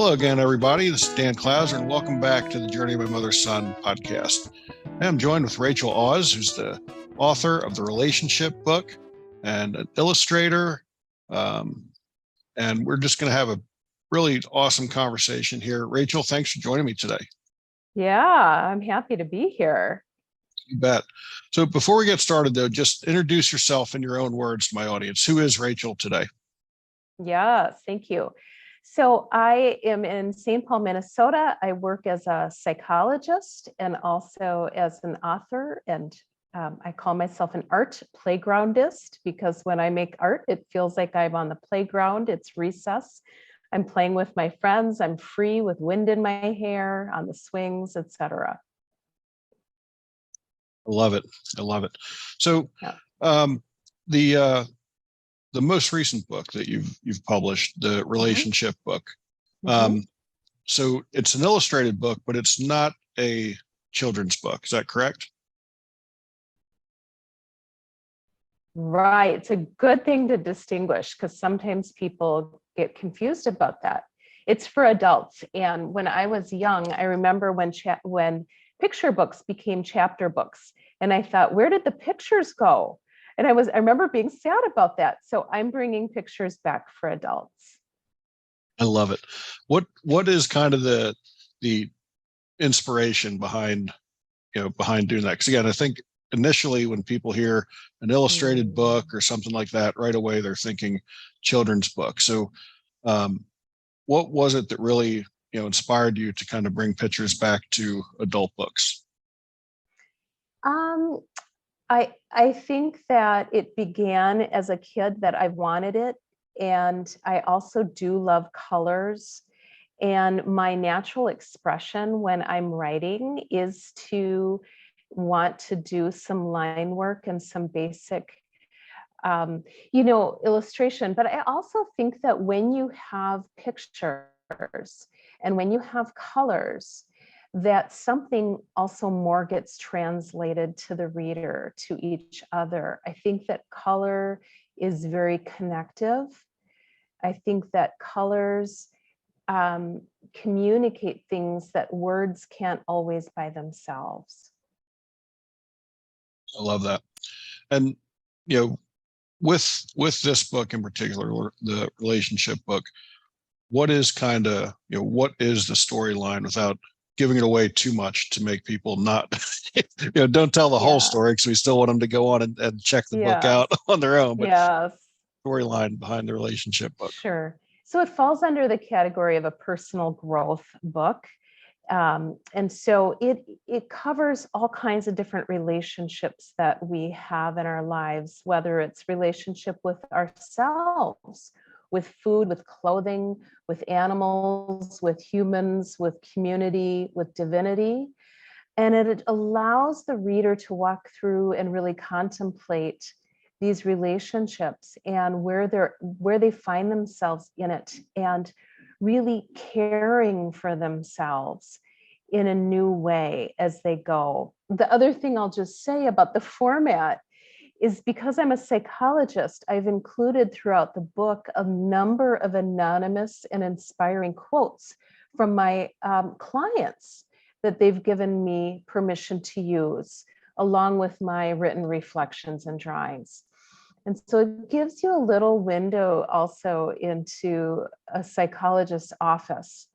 Hello again, everybody. This is Dan Clouser, and welcome back to the Journey of My Mother's Son podcast. I'm joined with Rachel Oz, who's the author of the Relationship book and an illustrator. And we're just going to have a really awesome conversation here. Rachel, thanks for joining me today. Yeah, I'm happy to be here. You bet. So before we get started, though, just introduce yourself in your own words to my audience. Who is Rachel today? Yes, thank you. So I am in St. Paul, Minnesota. I work as a psychologist and also as an author, and I call myself an art playgroundist because when I make art, it feels like I'm on the playground. It's recess. I'm playing with my friends. I'm free with wind in my hair, on the swings, etc. I love it. I love it. So Yeah. The most recent book that you've published, the Relationship book. So it's an illustrated book, but it's not a children's book. Is that correct? Right. It's a good thing to distinguish because sometimes people get confused about that. It's for adults. And when I was young, I remember when picture books became chapter books. And I thought, where did the pictures go? And I remember being sad about that. So I'm bringing pictures back for adults. I love it. What is kind of the inspiration behind doing that? Because again, I think initially when people hear an illustrated book or something like that, right away they're thinking children's book. So what was it that really inspired you to kind of bring pictures back to adult books? I think that it began as a kid that I wanted it. And I also do love colors. And my natural expression when I'm writing is to want to do some line work and some basic, illustration. But I also think that when you have pictures and when you have colors, that something also more gets translated to the reader, to each other. I think that color is very connective. I think that colors communicate things that words can't always by themselves. I love that. And with this book in particular, the Relationship book, what is the storyline without giving it away too much to make people not don't tell the whole story, because we still want them to go on and check the book out on their own, but storyline behind the Relationship book. Sure. So it falls under the category of a personal growth book. And so it covers all kinds of different relationships that we have in our lives, whether it's relationship with ourselves, with food, with clothing, with animals, with humans, with community, with divinity. And it allows the reader to walk through and really contemplate these relationships and where they find themselves in it, and really caring for themselves in a new way as they go. The other thing I'll just say about the format is, because I'm a psychologist, I've included throughout the book a number of anonymous and inspiring quotes from my clients that they've given me permission to use, along with my written reflections and drawings. And so it gives you a little window also into a psychologist's office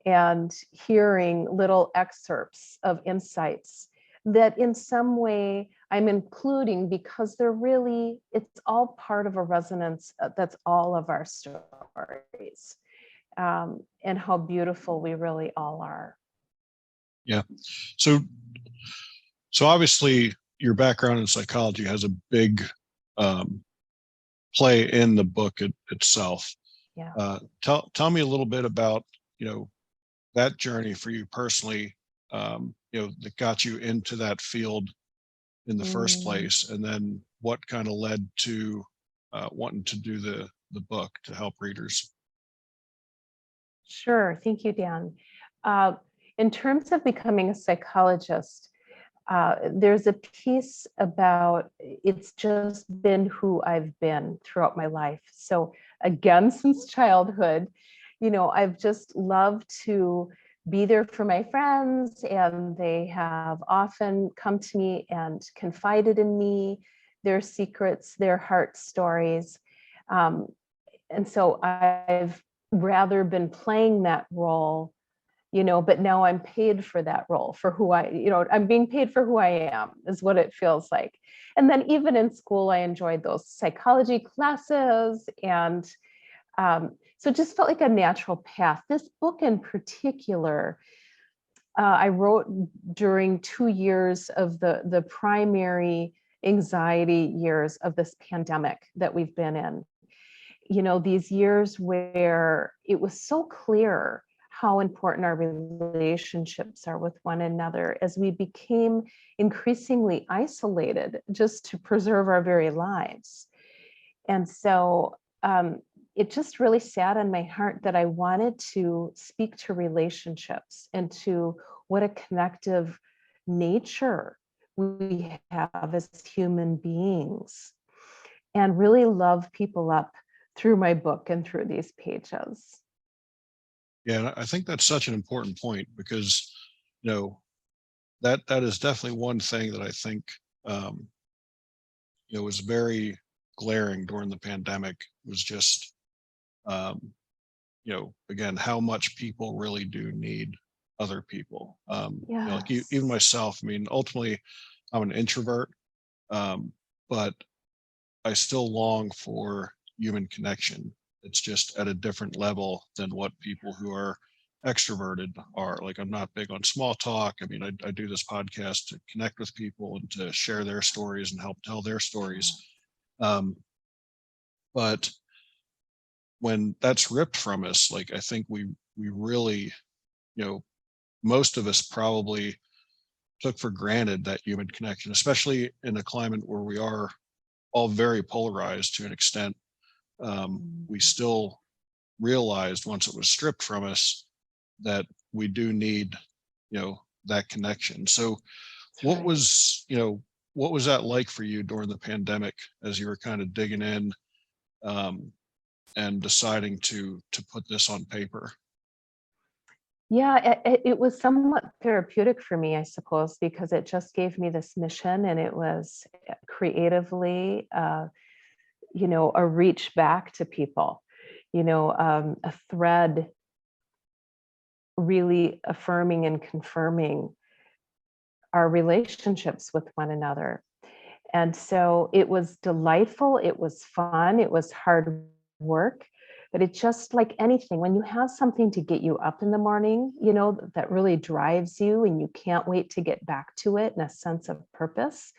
and hearing little excerpts of insights that in some way I'm including, because it's all part of a resonance that's all of our stories, and how beautiful we really all are. Yeah. So obviously your background in psychology has a big play in the book itself. Yeah. Tell me a little bit about that journey for you personally, that got you into that field in the first place, and then what kind of led to wanting to do the book to help readers. Sure. Thank you, Dan. In terms of becoming a psychologist, there's a piece about it's just been who I've been throughout my life. So again, since childhood, I've just loved to be there for my friends, and they have often come to me and confided in me their secrets, their heart stories. Um, and so I've rather been playing that role, but now I'm paid for that role, for I'm being paid for who I am, is what it feels like. And then even in school, I enjoyed those psychology classes. And so it just felt like a natural path. This book in particular, I wrote during 2 years of the primary anxiety years of this pandemic that we've been in. These years where it was so clear how important our relationships are with one another, as we became increasingly isolated just to preserve our very lives. And so it just really sat on my heart that I wanted to speak to relationships and to what a connective nature we have as human beings, and really love people up through my book and through these pages. Yeah, and I think that's such an important point because, you know, that is definitely one thing that I think, um, was very glaring during the pandemic, was just, um, again, how much people really do need other people. Like even Yes. myself, I mean, ultimately, I'm an introvert, um, but I still long for human connection. It's just at a different level than what people who are extroverted are. Like, I'm not big on small talk. I mean, I do this podcast to connect with people and to share their stories and help tell their stories. Um, but when that's ripped from us, like, I think we really, you know, most of us probably took for granted that human connection, especially in a climate where we are all very polarized to an extent. We still realized once it was stripped from us that we do need, that connection. So That's what right. was, you know, what was that like for you during the pandemic as you were kind of digging in, um, and deciding to put this on paper? Yeah, it was somewhat therapeutic for me, I suppose, because it just gave me this mission, and it was creatively, a reach back to people, a thread really affirming and confirming our relationships with one another. And so it was delightful, it was fun, it was hard work, but it just, like anything, when you have something to get you up in the morning, that really drives you and you can't wait to get back to it, and a sense of purpose,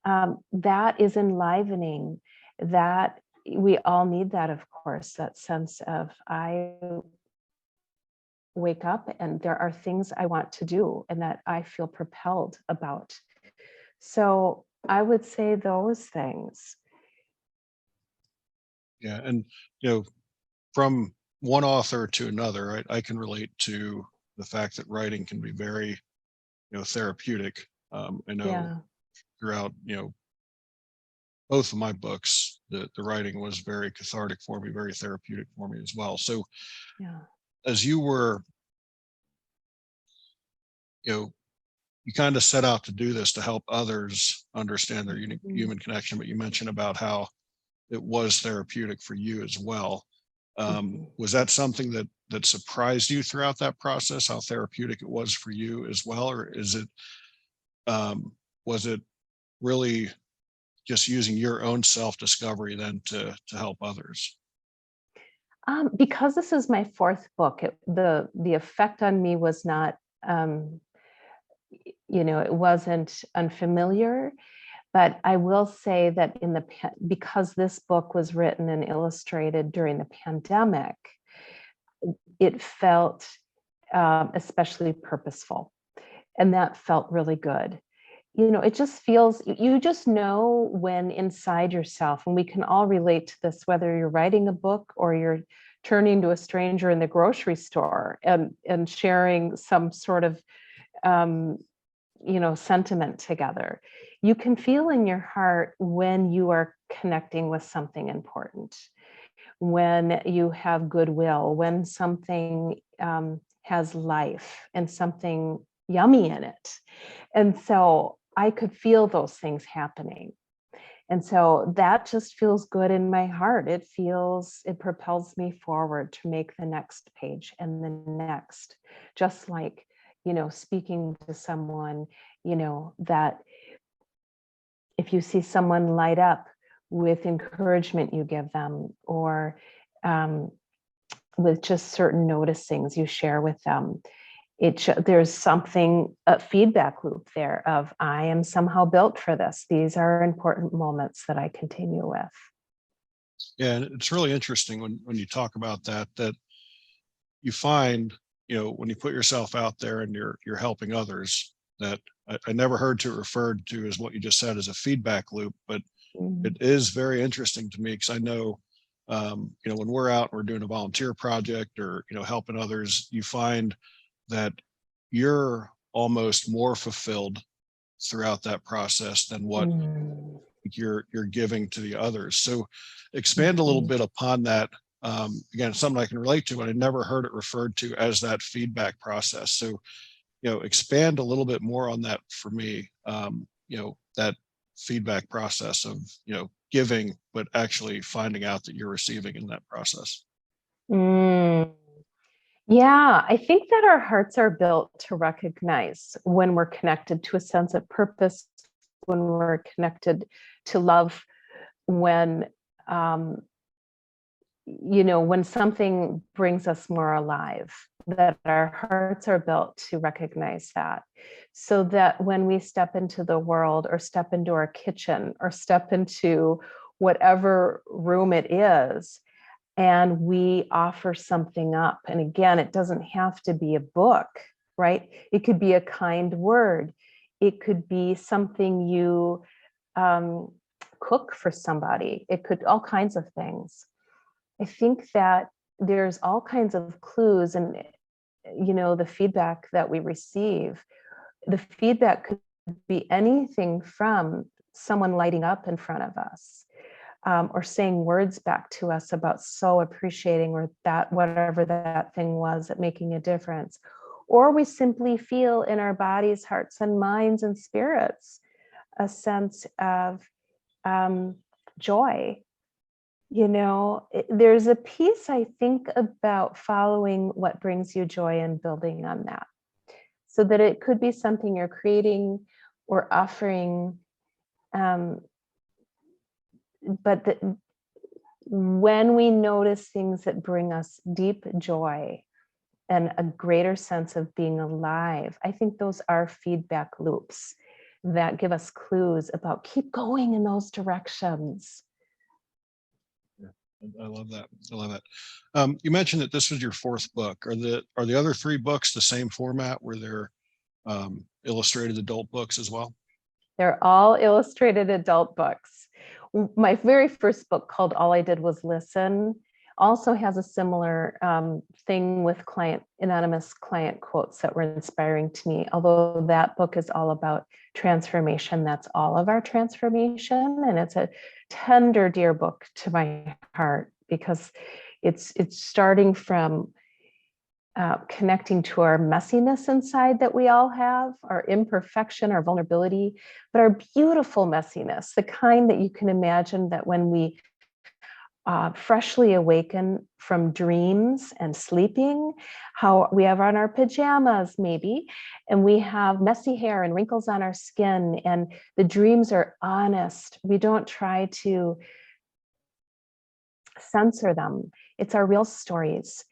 that is enlivening. That we all need that, of course, that sense of, I wake up and there are things I want to do and that I feel propelled about. So I would say those things. Yeah, and from one author to another, I can relate to the fact that writing can be very, therapeutic. I know Yeah. throughout, both of my books, the writing was very cathartic for me, very therapeutic for me as well. So Yeah. as you were, you know, you kind of set out to do this to help others understand their unique Mhm. human connection, but you mentioned about how it was therapeutic for you as well. Mhm. Was that something that surprised you throughout that process, how therapeutic it was for you as well, or is it, was it really just using your own self discovery then to help others? Because this is my fourth book, the effect on me was not, um, it wasn't unfamiliar. But I will say that because this book was written and illustrated during the pandemic, it felt especially purposeful, and that felt really good. It just feels, you just know when inside yourself, and we can all relate to this, whether you're writing a book or you're turning to a stranger in the grocery store and sharing some sort of um, sentiment together. You can feel in your heart when you are connecting with something important, when you have goodwill, when something has life and something yummy in it. And so I could feel those things happening. And so that just feels good in my heart. It propels me forward to make the next page and the next, just like, speaking to someone, that if you see someone light up with encouragement you give them, or with just certain noticings you share with them, there's something, a feedback loop there of, I am somehow built for this. These are important moments that I continue with. Yeah, and it's really interesting when you talk about that you find, when you put yourself out there and you're helping others, that I never heard it referred to as what you just said as a feedback loop, but it is very interesting to me, because I know, when we're out and we're doing a volunteer project or, helping others, you find that you're almost more fulfilled throughout that process than what you're giving to the others. So expand a little bit upon that. Again, it's something I can relate to, but I never heard it referred to as that feedback process. So, expand a little bit more on that for me. That feedback process of, giving, but actually finding out that you're receiving in that process. Yeah, I think that our hearts are built to recognize when we're connected to a sense of purpose, when we're connected to love, when when something brings us more alive, that our hearts are built to recognize that, so that when we step into the world, or step into our kitchen, or step into whatever room it is, and we offer something up. And again, it doesn't have to be a book, right? It could be a kind word. It could be something you cook for somebody. It could, all kinds of things. I think that there's all kinds of clues, and the feedback that we receive, the feedback could be anything from someone lighting up in front of us, or saying words back to us about so appreciating, or that whatever that thing was, at making a difference. Or we simply feel in our bodies, hearts and minds and spirits a sense of joy. There's a piece, I think, about following what brings you joy and building on that, so that it could be something you're creating or offering, but that when we notice things that bring us deep joy and a greater sense of being alive, I think those are feedback loops that give us clues about keep going in those directions. I love that. I love that. You mentioned that this was your fourth book. Are the other three books the same format, where they're illustrated adult books as well? They're all illustrated adult books. My very first book, called All I Did Was Listen, also has a similar thing with anonymous client quotes that were inspiring to me. Although that book is all about transformation, that's all of our transformation, and it's a tender, dear book to my heart, because it's starting from connecting to our messiness inside that we all have, our imperfection, our vulnerability, but our beautiful messiness, the kind that you can imagine that when we freshly awaken from dreams and sleeping, how we have on our pajamas maybe, and we have messy hair and wrinkles on our skin, and the dreams are honest. We don't try to censor them. It's our real stories.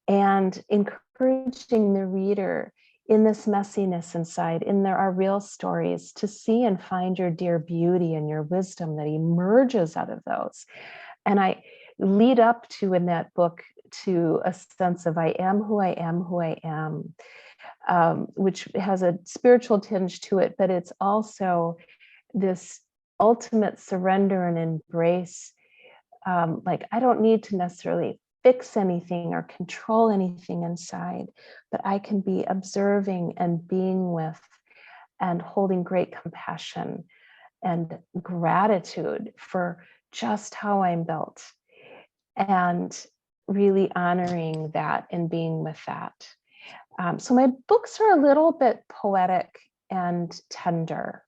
And encouraging the reader in this messiness inside, our real stories, to see and find your dear beauty and your wisdom that emerges out of those. And I lead up to, in that book, to a sense of I am who I am, who I am, which has a spiritual tinge to it, but it's also this ultimate surrender and embrace. Like, I don't need to necessarily fix anything or control anything inside, but I can be observing and being with and holding great compassion and gratitude for just how I'm built. and really honoring that and being with that. So my books are a little bit poetic and tender.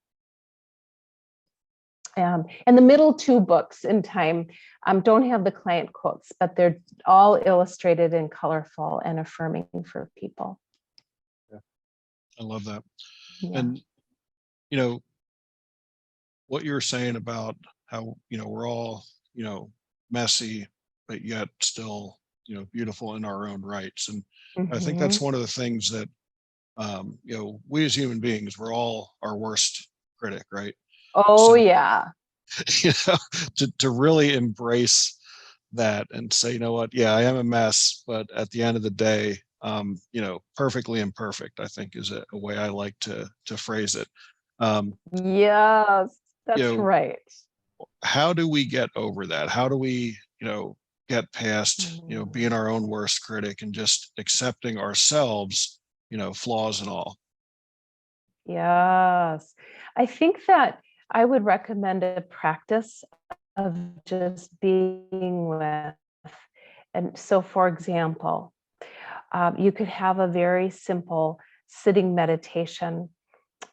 And the middle two books in time don't have the client quotes, but they're all illustrated and colorful and affirming for people. Yeah, I love that. Yeah. And, what you were saying about how, we're all, messy, but yet still, beautiful in our own rights. And I think that's one of the things that, we as human beings, we're all our worst critic, right? Oh, So, yeah. to really embrace that and say, what, yeah, I am a mess, but at the end of the day, perfectly imperfect, I think is a way I like to phrase it. Yes, You that's know, right. how do we get over that? How do we, get past, being our own worst critic and just accepting ourselves, flaws and all? Yes. I think that I would recommend a practice of just being with. And so, for example, you could have a very simple sitting meditation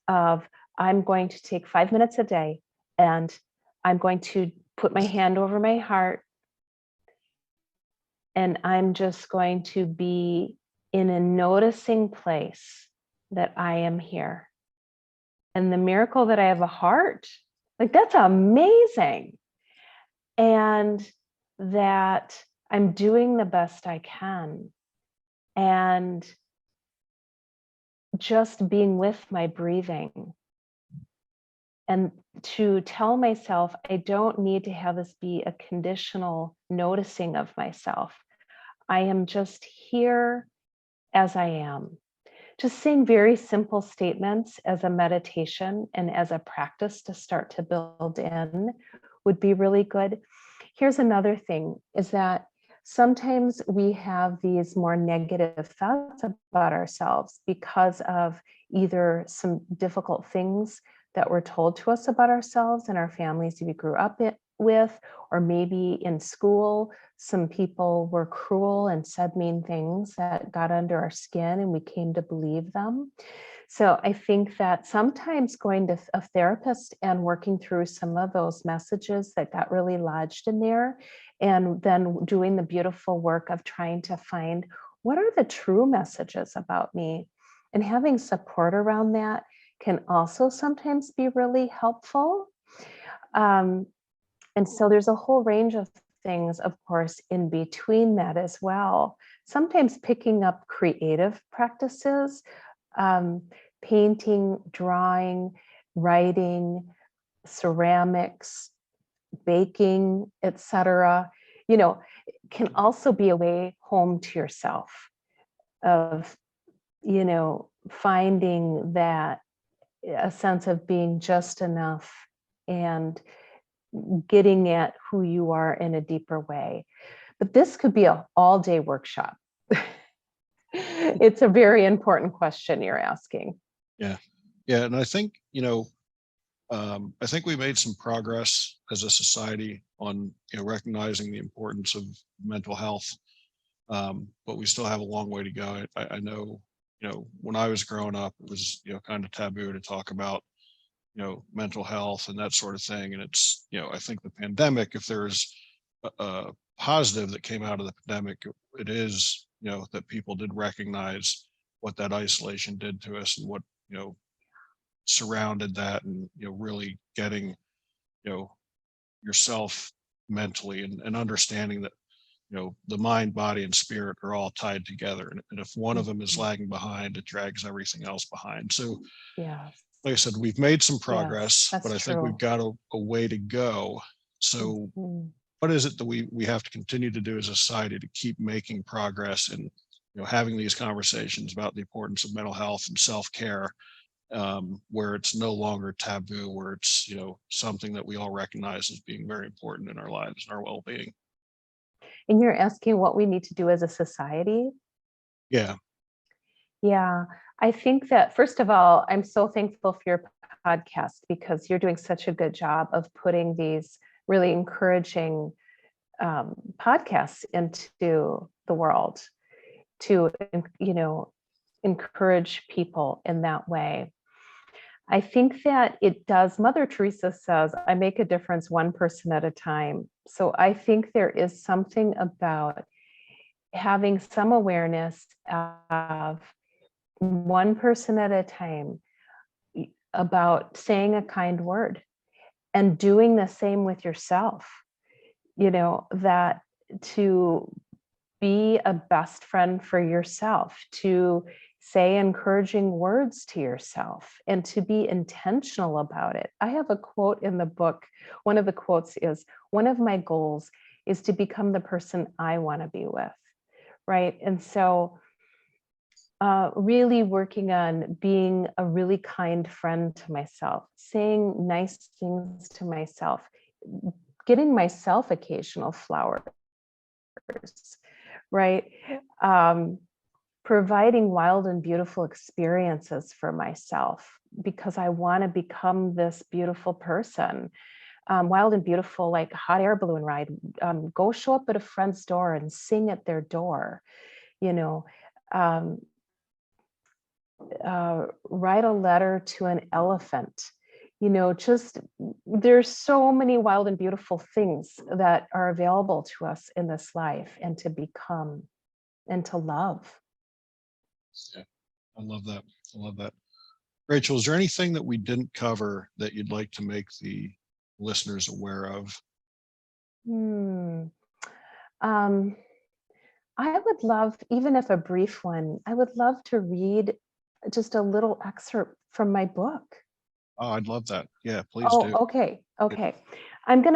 of I'm going to take 5 minutes a day and I'm going to put my hand over my heart and I'm just going to be in a noticing place that I am here. And the miracle that I have a heart, like that's amazing. And that I'm doing the best I can. And just being with my breathing. And to tell myself, I don't need to have this be a conditional noticing of myself. I am just here as I am. Just saying very simple statements as a meditation and as a practice to start to build in would be really good. Here's another thing is that sometimes we have these more negative thoughts about ourselves because of either some difficult things that were told to us about ourselves and our families we grew up with, or maybe in school, some people were cruel and said mean things that got under our skin and we came to believe them. So I think that sometimes going to a therapist and working through some of those messages that got really lodged in there, and then doing the beautiful work of trying to find what are the true messages about me, and having support around that can also sometimes be really helpful. And so there's a whole range of things, of course, in between that as well. Sometimes picking up creative practices, painting, drawing, writing, ceramics, baking, etc., can also be a way home to yourself of, finding that a sense of being just enough and getting at who you are in a deeper way. But this could be an all-day workshop. It's a very important question you're asking. Yeah. Yeah. And I think, I think we made some progress as a society on, recognizing the importance of mental health. But we still have a long way to go. I know, when I was growing up, it was, kind of taboo to talk about, mental health and that sort of thing. And it's, I think the pandemic, if there's a positive that came out of the pandemic, it is, that people did recognize what that isolation did to us and what, surrounded that, and, really getting, you know, yourself mentally, and understanding that, the mind, body, and spirit are all tied together. And if one of them is lagging behind, it drags everything else behind. So, Yes. like I said, we've made some Yes, progress, but that's I think we've true. got a way to go. So, Mhm. what is it that we have to continue to do as a society to keep making progress and, having these conversations about the importance of mental health and self-care, where it's no longer taboo, where it's, something that we all recognize as being very important in our lives and our well-being? And you're asking what we need to do as a society? Yeah. Yeah, I think that first of all, I'm so thankful for your podcast because you're doing such a good job of putting these really encouraging podcasts into the world to, encourage people in that way. I think that it does. Mother Teresa says, I make a difference one person at a time. So I think there is something about having some awareness of one person at a time, about saying a kind word and doing the same with yourself, that to be a best friend for yourself, to say encouraging words to yourself, and to be intentional about it. I have a quote in the book. One of the quotes is, one of my goals is to become the person I want to be with, right? And so really working on being a really kind friend to myself, saying nice things to myself, getting myself occasional flowers, right? Providing wild and beautiful experiences for myself because I want to become this beautiful person. Wild and beautiful, like hot air balloon ride. Go show up at a friend's door and sing at their door. Write a letter to an elephant. Just there's so many wild and beautiful things that are available to us in this life, and to become and to love. Yeah, I love that. I love that. Rachel, is there anything that we didn't cover that you'd like to make the listeners aware of? I would love, even if a brief one, I would love to read just a little excerpt from my book. Oh, I'd love that. Yeah, please Oh, do. okay.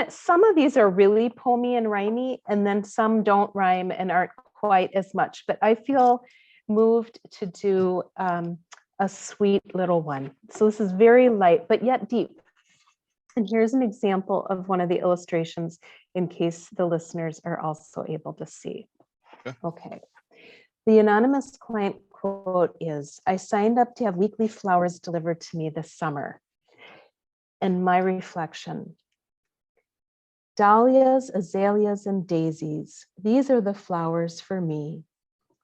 Some of these are really poemy and rhymey, and then some don't rhyme and aren't quite as much, but I feel moved to do a sweet little one. So this is very light, but yet deep. And here's an example of one of the illustrations in case the listeners are also able to see. Okay. The anonymous client quote is, I signed up to have weekly flowers delivered to me this summer. And my reflection, dahlias, azaleas, and daisies, these are the flowers for me.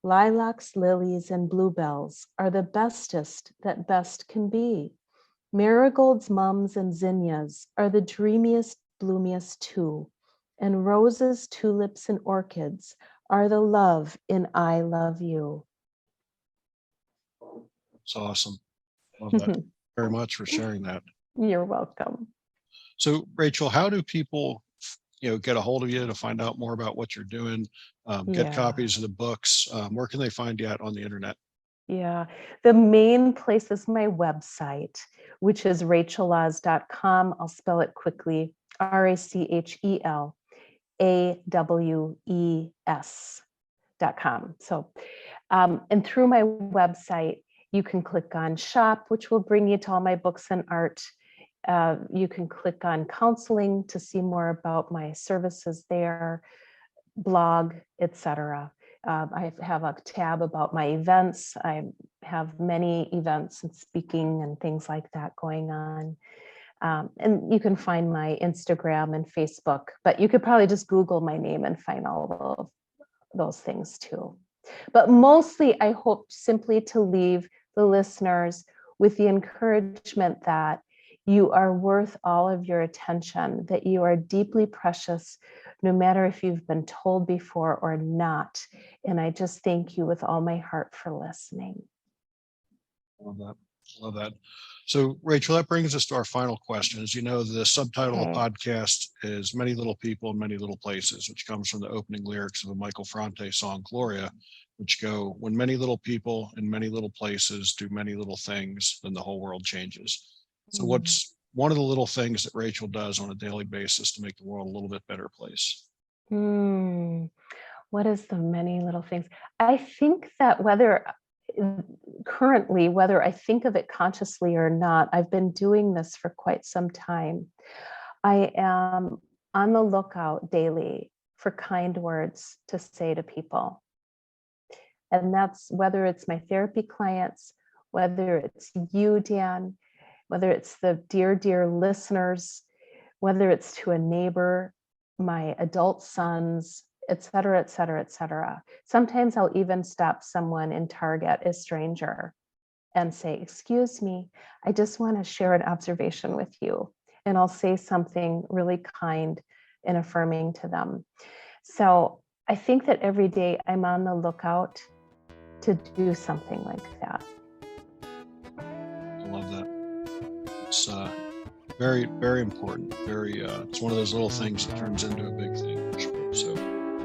Lilacs, lilies, and bluebells are the bestest that best can be. Marigolds, mums, and zinnias are the dreamiest, bloomiest too. And roses, tulips, and orchids are the love in I love you. It's awesome. Love that very much for sharing that. You're welcome. So, Rachel, how do people, get a hold of you to find out more about what you're doing, get copies of the books? Where can they find you at on the internet? Yeah, the main place is my website, which is rachellaws.com. I'll spell it quickly, RACHELAWES.com. So, and through my website, you can click on shop, which will bring you to all my books and art. You can click on counseling to see more about my services there, blog, etc. I have a tab about my events. I have many events and speaking and things like that going on. And you can find my Instagram and Facebook, but you could probably just Google my name and find all of those things too. But mostly, I hope simply to leave the listeners with the encouragement that you are worth all of your attention, that you are deeply precious, no matter if you've been told before or not. And I just thank you with all my heart for listening. Love that. Love that. So, Rachel, that brings us to our final question. As you know, the subtitle of the podcast is Many Little People in Many Little Places, which comes from the opening lyrics of the Michael Franti song Gloria, which go, when many little people in many little places do many little things, then the whole world changes. So what's one of the little things that Rachel does on a daily basis to make the world a little bit better place? What is the many little things? I think that currently, whether I think of it consciously or not, I've been doing this for quite some time. I am on the lookout daily for kind words to say to people. And that's whether it's my therapy clients, whether it's you, Dan, whether it's the dear, dear listeners, whether it's to a neighbor, my adult sons, et cetera, et cetera, et cetera. Sometimes I'll even stop someone in Target, a stranger, and say, excuse me, I just want to share an observation with you. And I'll say something really kind and affirming to them. So I think that every day I'm on the lookout to do something like that. I love that. It's very, very important. It's one of those little things that turns into a big thing for sure. So,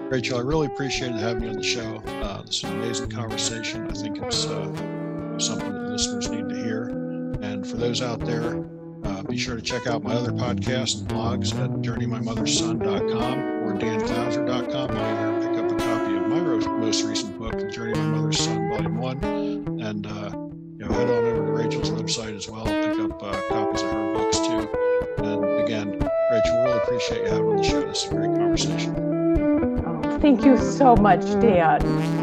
Rachel, I really appreciated having you on the show. This is an amazing conversation. I think it's something that listeners need to hear. And for those out there, be sure to check out my other podcast and blogs at journeymymotherson.com or danclouser.com. While you're there, pick up a copy of my most recent book, The Journey of My Mother's Son, Volume 1. And head on over to Rachel's website as well. Pick up copies of her books too. And again, Rachel, really appreciate you having on the show. This is a great conversation. Oh, thank you so much, Dan.